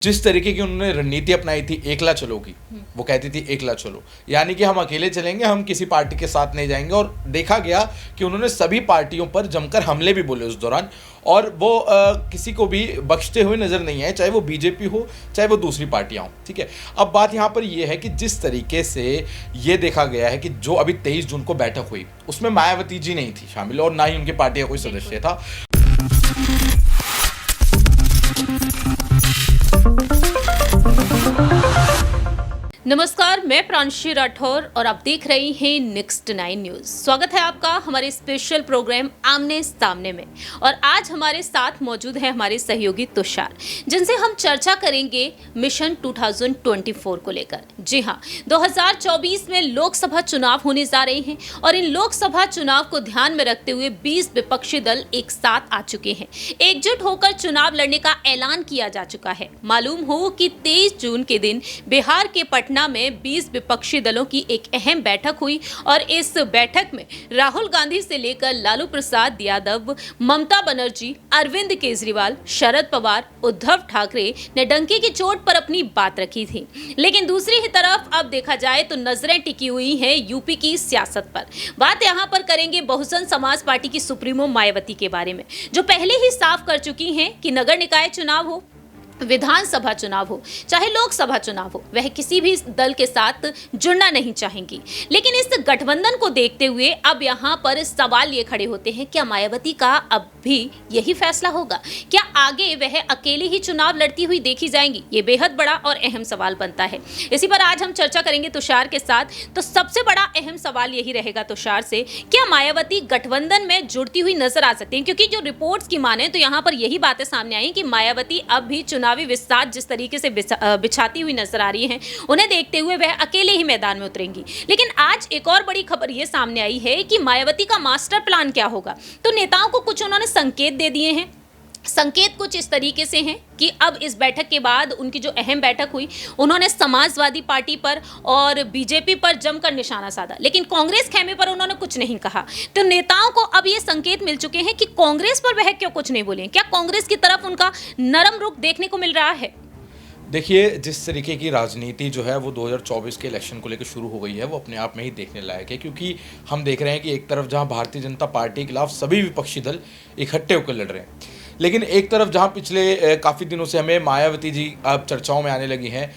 जिस तरीके की उन्होंने रणनीति अपनाई थी एकला चलो की, वो कहती थी एकला चलो, यानी कि हम अकेले चलेंगे, हम किसी पार्टी के साथ नहीं जाएंगे। और देखा गया कि उन्होंने सभी पार्टियों पर जमकर हमले भी बोले उस दौरान, और वो किसी को भी बख्शते हुए नजर नहीं आए, चाहे वो बीजेपी हो चाहे वो दूसरी पार्टियां हों। ठीक है, अब बात यहाँ पर यह है कि जिस तरीके से ये देखा गया है कि जो अभी 23 जून को बैठक हुई उसमें मायावती जी नहीं थी शामिल और ना ही उनकी पार्टी का कोई सदस्य था। नमस्कार, मैं प्रांशी राठौर और आप देख रहे हैं नेक्स्ट 9 न्यूज। स्वागत है आपका हमारे स्पेशल प्रोग्राम आमने सामने में। और आज हमारे साथ मौजूद है हमारे सहयोगी तुषार, जिनसे हम चर्चा करेंगे मिशन 2024 को लेकर। जी हाँ, 2024 में लोकसभा चुनाव होने जा रहे हैं और इन लोकसभा चुनाव को ध्यान में रखते हुए 20 विपक्षी दल एक साथ आ चुके हैं। एकजुट होकर चुनाव लड़ने का ऐलान किया जा चुका है। मालूम हो कि 23 जून के दिन बिहार के पटना में 20 विपक्षी दलों की एक अहम बैठक हुई और इस बैठक में राहुल गांधी से लेकर लालू प्रसाद यादव, ममता बनर्जी, अरविंद केजरीवाल, शरद पवार, उद्धव ठाकरे ने डंके की चोट पर अपनी बात रखी थी। लेकिन दूसरी ही तरफ अब देखा जाए तो नजरें टिकी हुई हैं यूपी की सियासत पर। बात यहां पर करेंगे बहुजन समाज पार्टी की सुप्रीमो मायावती के बारे में, जो पहले ही साफ कर चुकी हैं कि नगर निकाय चुनाव हो, विधानसभा चुनाव हो चाहे लोकसभा चुनाव हो, वह किसी भी दल के साथ जुड़ना नहीं चाहेंगी। लेकिन इस गठबंधन को देखते हुए अब यहाँ पर सवाल ये खड़े होते हैं, क्या मायावती का अब भी यही फैसला होगा? क्या आगे वह अकेले ही चुनाव लड़ती हुई देखी जाएंगी? ये बेहद बड़ा और अहम सवाल बनता है। इसी पर आज हम चर्चा करेंगे तुषार के साथ। तो सबसे बड़ा अहम सवाल यही रहेगा तुषार से, क्या मायावती गठबंधन में जुड़ती हुई नजर आ सकती है? क्योंकि जो रिपोर्ट्स की माने तो यहाँ पर यही बातें सामने आई कि मायावती अब भी चुनावी विस्तार जिस तरीके से बिछाती हुई नजर आ रही हैं, उन्हें देखते हुए वह अकेले ही मैदान में उतरेंगी। लेकिन आज एक और बड़ी खबर यह सामने आई है कि मायावती का मास्टर प्लान क्या होगा। तो नेताओं को कुछ उन्होंने संकेत दे दिए हैं। संकेत कुछ इस तरीके से हैं कि अब इस बैठक के बाद उनकी जो अहम बैठक हुई, उन्होंने समाजवादी पार्टी पर और बीजेपी पर जमकर निशाना साधा, लेकिन कांग्रेस खेमे पर उन्होंने कुछ नहीं कहा। तो नेताओं को अब ये संकेत मिल चुके हैं कि कांग्रेस पर वह क्यों कुछ नहीं बोले। क्या कांग्रेस की तरफ उनका नरम रुख देखने को मिल रहा है? देखिए, जिस तरीके की राजनीति जो है वो 2024 के इलेक्शन को लेकर शुरू हो गई है, वो अपने आप में ही देखने लायक है। क्योंकि हम देख रहे हैं कि एक तरफ जहां भारतीय जनता पार्टी के खिलाफ सभी विपक्षी दल इकट्ठे होकर लड़ रहे हैं, लेकिन एक तरफ जहां पिछले काफ़ी दिनों से हमें मायावती जी अब चर्चाओं में आने लगी हैं,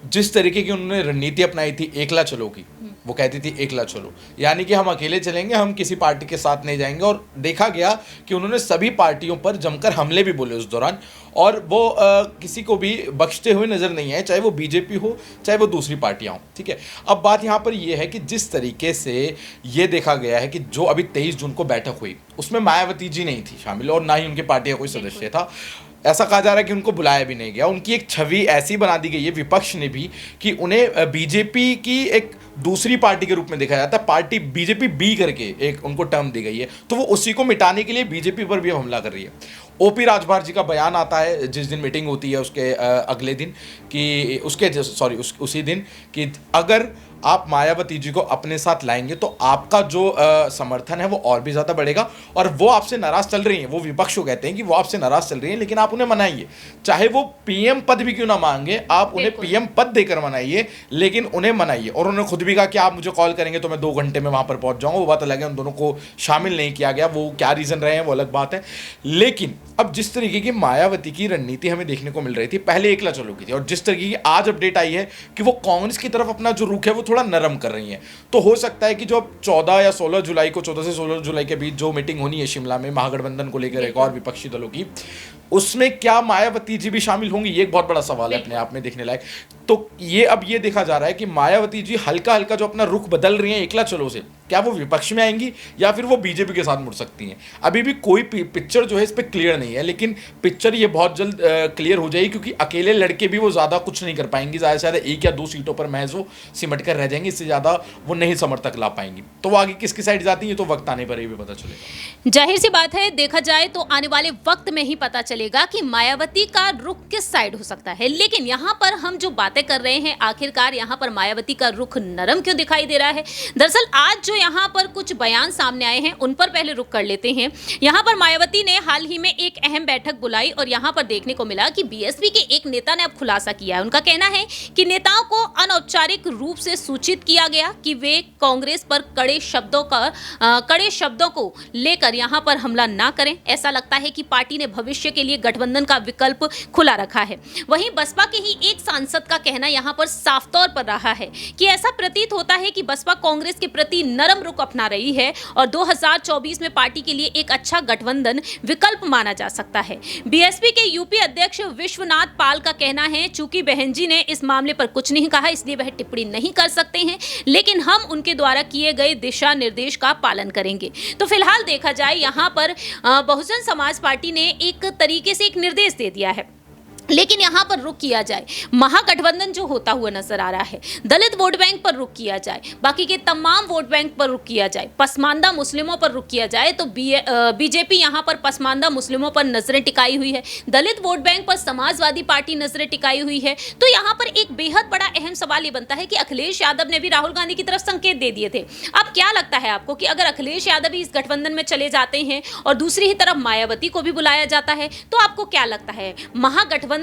जिस तरीके की उन्होंने रणनीति अपनाई थी एकला चलो की, वो कहती थी एकला चलो, यानी कि हम अकेले चलेंगे, हम किसी पार्टी के साथ नहीं जाएंगे। और देखा गया कि उन्होंने सभी पार्टियों पर जमकर हमले भी बोले उस दौरान, और वो किसी को भी बख्शते हुए नजर नहीं आए, चाहे वो बीजेपी हो चाहे वो दूसरी पार्टियां हों। ठीक है, अब बात यहाँ पर यह है कि जिस तरीके से ये देखा गया है कि जो अभी 23 जून को बैठक हुई उसमें मायावती जी नहीं थी शामिल और ना ही उनकी पार्टी का कोई सदस्य था। ऐसा कहा जा रहा है कि उनको बुलाया भी नहीं गया। उनकी एक छवि ऐसी बना दी गई है विपक्ष ने भी कि उन्हें बीजेपी की एक दूसरी पार्टी के रूप में देखा जाता है। पार्टी बीजेपी बी करके एक उनको टर्म दी गई है, तो वो उसी को मिटाने के लिए बीजेपी पर भी हमला कर रही है। ओपी राजभर जी का बयान आता है जिस दिन मीटिंग होती है उसके अगले दिन कि उसी दिन कि अगर आप मायावती जी को अपने साथ लाएंगे तो आपका जो समर्थन है वो और भी ज़्यादा बढ़ेगा। और वो आपसे नाराज़ चल रही हैं, वो विपक्ष को कहते हैं कि वो आपसे नाराज़ चल रही हैं, लेकिन आप उन्हें मनाइए, चाहे वो पीएम पद भी क्यों ना मांगे, आप उन्हें पीएम पद देकर मनाइए, लेकिन उन्हें मनाइए। और उन्होंने खुद भी कहा कि आप मुझे कॉल करेंगे तो मैं 2 घंटे में वहाँ पर पहुँच जाऊँगा। वो बात अलग है, उन दोनों को शामिल नहीं किया गया, वो क्या रीज़न रहे हैं वो अलग बात है। लेकिन अब जिस तरीके की मायावती की रणनीति हमें देखने को मिल रही थी, पहले एकला चलो की थी, और जिस तरीके की आज अपडेट आई है कि वो कांग्रेस की तरफ अपना जो रुख है वो थोड़ा नरम कर रही हैं, तो हो सकता है कि जो 14 या 16 जुलाई को 14 से 16 जुलाई के बीच जो मीटिंग होनी है शिमला में महागठबंधन को लेकर एक और विपक्षी दलों की, उसमें क्या मायावती जी भी शामिल होंगी, ये एक बहुत बड़ा सवाल है अपने आप में देखने लायक। तो ये अब ये देखा जा रहा है कि मायावती जी हल्का हल्का जो अपना रुख बदल रही हैं एकला चलो से, क्या वो विपक्ष में आएंगी या फिर वो बीजेपी के साथ मुड़ सकती हैं। अभी भी कोई पिक्चर जो है इस पर क्लियर नहीं है, लेकिन पिक्चर ये बहुत जल्द क्लियर हो जाएगी, क्योंकि अकेले लड़के भी वो ज़्यादा कुछ नहीं कर पाएंगी। ज़्यादा से ज़्यादा 1 या 2 सीटों पर महज वो सिमट कर रह जाएंगी, इससे ज़्यादा वो नहीं समर्थक ला पाएंगी। तो वो आगे किसकी साइड जाती है तो वक्त आने पर ही भी पता चलेगा। जाहिर सी बात है, देखा जाए तो आने वाले वक्त में ही पता चलेगा कि मायावती का रुख किस साइड हो सकता है। लेकिन यहाँ पर हम जो बातें कर रहे हैं, आखिरकार यहाँ पर मायावती का रुख नरम क्यों दिखाई दे रहा है? दरअसल आज जो यहाँ पर कुछ बयान सामने आए हैं उन पर पहले रुक कर लेते हैं। यहाँ पर मायावती ने हाल ही में एक अहम बैठक बुलाई और यहाँ पर देखने को मिला कि बीएसपी के एक नेता ने अब खुलासा किया है। उनका कहना है कि नेताओं को अनौपचारिक रूप से सूचित किया गया कि वे कांग्रेस पर कड़े शब्दों को लेकर यहाँ पर हमला ना करें। ऐसा लगता है कि पार्टी ने भविष्य के लिए गठबंधन का विकल्प खुला रखा है। वहीं बसपा के ही एक सांसद का कहना यहाँ पर साफ तौर पर रहा है कि ऐसा प्रतीत होता है कि बसपा कांग्रेस के प्रति नरम रुख अपना रही है और 2024 में पार्टी के लिए एक अच्छा गठबंधन विकल्प माना जा सकता है। बीएसपी के यूपी अध्यक्ष विश्वनाथ पाल का कहना है, चूंकि बहन जी ने इस मामले पर कुछ नहीं कहा इसलिए वह टिप्पणी नहीं कर सकते हैं, लेकिन हम उनके द्वारा किए गए दिशा निर्देश का पालन करेंगे। तो फिलहाल देखा जाए यहाँ पर बहुजन समाज पार्टी ने एक तरीके से एक निर्देश दे दिया है, लेकिन यहाँ पर रुक किया जाए महागठबंधन जो होता हुआ नजर आ रहा है, दलित वोट बैंक पर रुक किया जाए, बाकी के तमाम वोट बैंक पर रुक किया जाए, पसमानदा मुस्लिमों पर रुक किया जाए, तो बीजेपी यहाँ पर पसमानदा मुस्लिमों पर नजरें टिकाई हुई है, दलित वोट बैंक पर समाजवादी पार्टी नजरें टिकाई हुई है। तो यहाँ पर एक बेहद बड़ा अहम सवाल ये बनता है कि अखिलेश यादव ने भी राहुल गांधी की तरफ संकेत दे दिए थे। अब क्या लगता है आपको कि अगर अखिलेश यादव भी इस गठबंधन में चले जाते हैं और दूसरी ही तरफ मायावती को भी बुलाया जाता है, तो आपको क्या लगता है महागठबंधन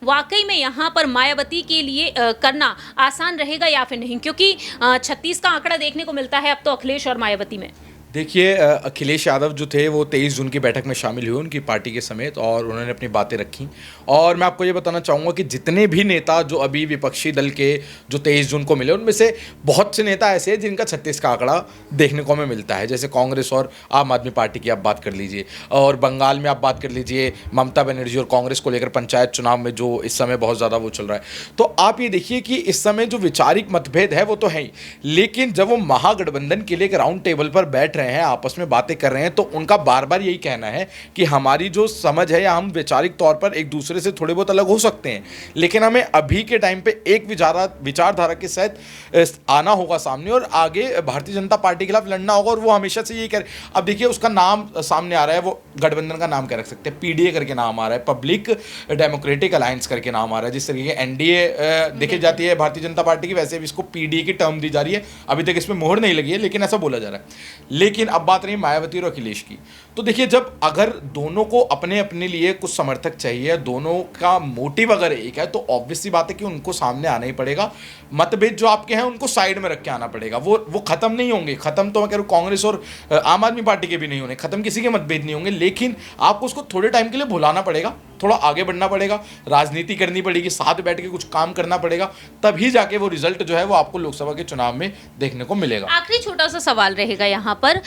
वाकई में यहाँ पर मायावती के लिए करना आसान रहेगा या फिर नहीं? क्योंकि 36 का आंकड़ा देखने को मिलता है अब तो अखिलेश और मायावती में। देखिए, अखिलेश यादव जो थे वो 23 जून की बैठक में शामिल हुए उनकी पार्टी के समेत, और उन्होंने अपनी बातें रखी। और मैं आपको ये बताना चाहूँगा कि जितने भी नेता जो अभी विपक्षी दल के जो 23 जून को मिले, उनमें से बहुत से नेता ऐसे हैं जिनका 36 का आंकड़ा देखने को हमें मिलता है। जैसे कांग्रेस और आम आदमी पार्टी की आप बात कर लीजिए, और बंगाल में आप बात कर लीजिए ममता बनर्जी और कांग्रेस को लेकर पंचायत चुनाव में जो इस समय बहुत ज़्यादा वो चल रहा है। तो आप ये देखिए कि इस समय जो वैचारिक मतभेद है वो तो है ही, लेकिन जब वो महागठबंधन के लिए एक राउंड टेबल पर बैठ रहे हैं, आपस में बातें कर रहे हैं, तो उनका बार बार यही कहना है कि हमारी जो समझ है या हम वैचारिक तौर पर एक दूसरे से थोड़े बहुत अलग हो सकते हैं, लेकिन हमें अभी के टाइम पे एक विचारधारा के साथ आना होगा सामने और आगे भारतीय जनता पार्टी के खिलाफ लड़ना होगा। और वो हमेशा से यही कह रहे। अब देखिए उसका नाम सामने आ रहा है, वो गठबंधन का नाम क्या रख सकते हैं, पीडीए करके नाम आ रहा है, पब्लिक डेमोक्रेटिक अलायंस करके नाम आ रहा है। जिस तरीके एनडीए देखी जाती है भारतीय जनता पार्टी की, वैसे भी इसको पीडीए की टर्म दी जा रही है। अभी तक इसमें मोहर नहीं लगी है, लेकिन ऐसा बोला जा रहा है। लेकिन अब बात रही मायावती और अखिलेश की, तो देखिए जब अगर दोनों को अपने अपने लिए कुछ समर्थक चाहिए, दोनों का मोटिव अगर एक है, तो ऑब्वियस सी बात है कि उनको सामने आना ही पड़ेगा। मतभेद जो आपके हैं उनको साइड में रख के आना पड़ेगा। वो खत्म नहीं होंगे। खत्म तो मैं कह रहा हूँ कांग्रेस और आम आदमी पार्टी के भी नहीं होने, खत्म किसी के मतभेद नहीं होंगे, लेकिन आपको उसको थोड़े टाइम के लिए भुलाना पड़ेगा, थोड़ा आगे बढ़ना पड़ेगा, राजनीति करनी पड़ेगी, साथ बैठ के कुछ काम करना पड़ेगा, तभी जाके वो रिजल्ट जो है वो आपको लोकसभा के चुनाव में देखने को मिलेगा। आखिरी छोटा सा सवाल रहेगा यहाँ पर,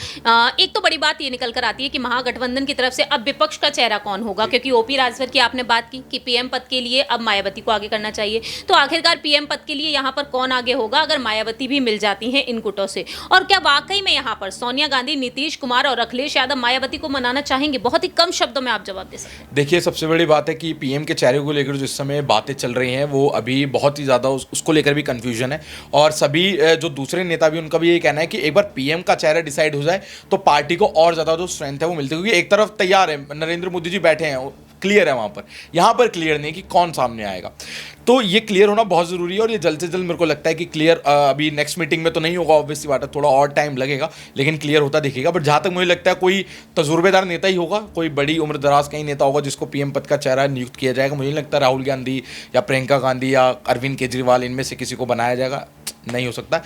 एक तो बड़ी बात ये निकल कर आती है कि महागठबंधन की तरफ से अब विपक्ष का चेहरा कौन होगा, क्योंकि ओपी राजभर की आपने बात की कि पीएम पद के लिए अब मायावती को आगे करना चाहिए, तो आखिरकार पीएम पद के लिए यहाँ पर कौन आगे होगा अगर मायावती भी मिल जाती हैं इन गुटों से? और क्या वाकई में यहाँ पर सोनिया गांधी, नीतीश कुमार और अखिलेश यादव मायावती को मनाना चाहेंगे? बहुत ही कम शब्दों में आप जवाब दे सकते हैं। देखिए सबसे बड़ी बात है कि पीएम के चेहरे को लेकर जो इस समय बातें चल रही हैं वो अभी बहुत ही ज़्यादा उसको लेकर भी कंफ्यूजन है, और सभी जो दूसरे नेता भी उनका भी यही कहना है कि एक बार पीएम का चेहरा डिसाइड हो जाए तो पार्टी को और ज़्यादा जो स्ट्रेंथ है वो मिलती है। क्योंकि एक तरफ तैयार है, नरेंद्र मोदी जी बैठे हैं, क्लियर है वहाँ पर, यहाँ पर क्लियर नहीं कि कौन सामने आएगा। तो ये क्लियर होना बहुत ज़रूरी है, और ये जल्द से जल्द मेरे को लगता है कि क्लियर अभी नेक्स्ट मीटिंग में तो नहीं होगा, ऑब्वियसली बात है, थोड़ा और टाइम लगेगा, लेकिन क्लियर होता दिखेगा। बट जहाँ तक मुझे लगता है कोई तजुर्बेदार नेता ही होगा, कोई बड़ी उम्र दराज का ही नेता होगा जिसको पीएम पद का चेहरा नियुक्त किया जाएगा। मुझे नहीं लगता राहुल गांधी या प्रियंका गांधी या अरविंद केजरीवाल इनमें से किसी को बनाया जाएगा, नहीं हो सकता।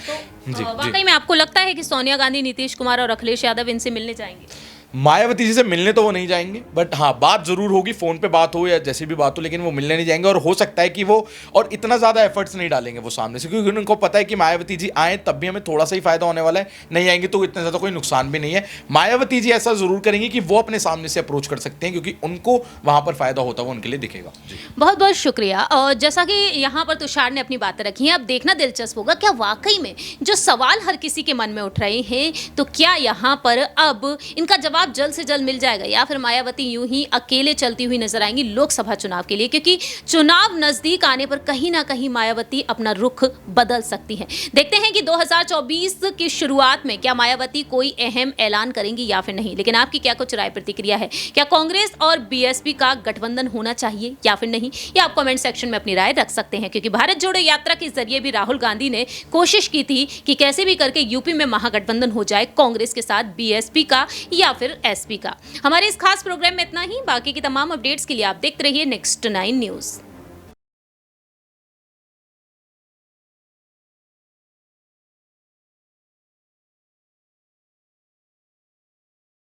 जी वाकई में आपको लगता है कि सोनिया गांधी, नीतीश कुमार और अखिलेश यादव इनसे मिलने जाएंगे? मायावती जी से मिलने तो वो नहीं जाएंगे, बट हाँ बात जरूर होगी, फोन पे बात हो या जैसी भी बात हो, लेकिन वो मिलने नहीं जाएंगे। और हो सकता है कि वो और इतना ज़्यादा एफर्ट्स नहीं डालेंगे वो सामने से, क्योंकि उनको पता है कि मायावती जी आए तब भी हमें थोड़ा सा ही फायदा होने वाला है, नहीं आएंगे तो इतना ज़्यादा कोई नुकसान भी नहीं है। मायावती जी ऐसा जरूर करेंगे कि वो अपने सामने से अप्रोच कर सकते हैं, क्योंकि उनको वहाँ पर फायदा होता हुआ उनके लिए दिखेगा। बहुत बहुत शुक्रिया। और जैसा कि यहाँ पर तुषार ने अपनी बातें रखी हैं, अब देखना दिलचस्प होगा क्या वाकई में जो सवाल हर किसी के मन में उठ रहे हैं, तो क्या यहाँ पर अब इनका जवाब जवाब जल्द से जल्द मिल जाएगा या फिर मायावती यूं ही अकेले चलती हुई नजर आएंगी लोकसभा चुनाव के लिए, क्योंकि चुनाव नजदीक आने पर कहीं ना कहीं मायावती अपना रुख बदल सकती हैं। देखते हैं कि 2024 की शुरुआत में क्या मायावती कोई अहम ऐलान करेंगी या फिर नहीं। लेकिन आपकी क्या कुछ राय प्रतिक्रिया है? क्या कांग्रेस और बीएसपी का गठबंधन होना चाहिए या फिर नहीं? या आप कमेंट सेक्शन में अपनी राय रख सकते हैं, क्योंकि भारत जोड़ो यात्रा के जरिए भी राहुल गांधी ने कोशिश की थी कि कैसे भी करके यूपी में महागठबंधन हो जाए कांग्रेस के साथ बीएसपी का या फिर एसपी का। हमारे इस खास प्रोग्राम में इतना ही। बाकी की तमाम अपडेट्स के लिए आप देखते रहिए नेक्स्ट 9 न्यूज।